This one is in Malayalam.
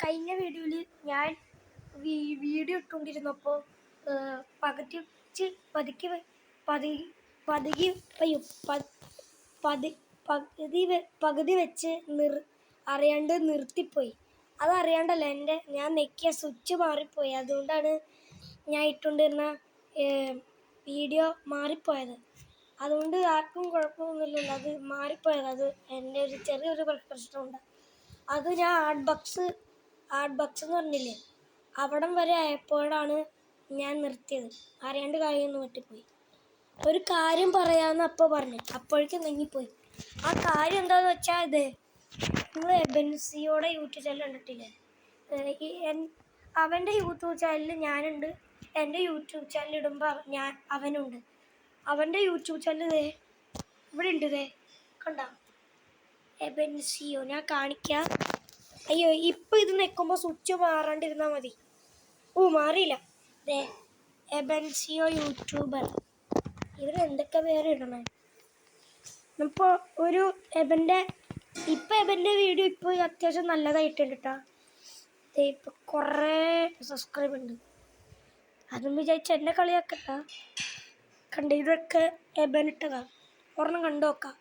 കഴിഞ്ഞ വീഡിയോയിൽ ഞാൻ വീഡിയോ ഇട്ടുകൊണ്ടിരുന്നപ്പോൾ പകുതി പതുക്കി പതുക്കി അയ്യോ പകുതി വെച്ച് അറിയാണ്ട് നിർത്തിപ്പോയി. അതറിയാണ്ടല്ല, ഞാൻ നെക്കിയ സ്വിച്ച് മാറിപ്പോയി. അതുകൊണ്ടാണ് ഞാൻ ഇട്ടുകൊണ്ടിരുന്ന വീഡിയോ മാറിപ്പോയത്. അതുകൊണ്ട് ആർക്കും കുഴപ്പമൊന്നുമില്ലല്ലോ, അത് മാറിപ്പോയത്. അത് എൻ്റെ ഒരു ചെറിയൊരു പ്രശ്നമുണ്ട്. അത് ഞാൻ ആർട്ട് ബക്സ് എന്ന് പറഞ്ഞില്ലേ, അവിടം വരെ ആയപ്പോഴാണ് ഞാൻ നിർത്തിയത്. അറിയാണ്ട് കാര്യമൊന്നും പറ്റിപ്പോയി. ഒരു കാര്യം പറയാമെന്ന് അപ്പോൾ പറഞ്ഞു, അപ്പോഴേക്കും നീങ്ങിപ്പോയി. ആ കാര്യം എന്താണെന്ന് വെച്ചാൽ, നിങ്ങൾ ബെൻസിയോടെ യൂട്യൂബ് ചാനൽ കണ്ടിട്ടില്ലേ? അവൻ്റെ യൂട്യൂബ് ചാനലിൽ ഞാനുണ്ട്, എൻ്റെ യൂട്യൂബ് ചാനൽ ഇടുമ്പോൾ അവനുണ്ട്. അവൻ്റെ യൂട്യൂബ് ചാനൽ ഇവിടെ ഉണ്ട്, കണ്ട ബെൻസിയോ. ഞാൻ കാണിക്കാം. അയ്യോ, ഇപ്പം ഇത് നിൽക്കുമ്പോൾ സ്വിച്ച് മാറാണ്ടിരുന്നാൽ മതി. മാറിയില്ല. ബെൻസിയോ യൂട്യൂബർ. ഇവരെന്തൊക്കെ പേര് ഇടണേ. ഇപ്പോൾ ഒരു എബൻ്റെ വീഡിയോ ഇപ്പോൾ അത്യാവശ്യം നല്ലതായിട്ടുണ്ട് കേട്ടോ. ഇപ്പം കുറേ സബ്സ്ക്രൈബ് ഉണ്ട്. അതും വിചാരിച്ച് എന്നെ കളിയാക്കട്ട. കണ്ട, ഇതൊക്കെ എബനിട്ടതാ. ഒരെണ്ണം കണ്ടു നോക്കാം.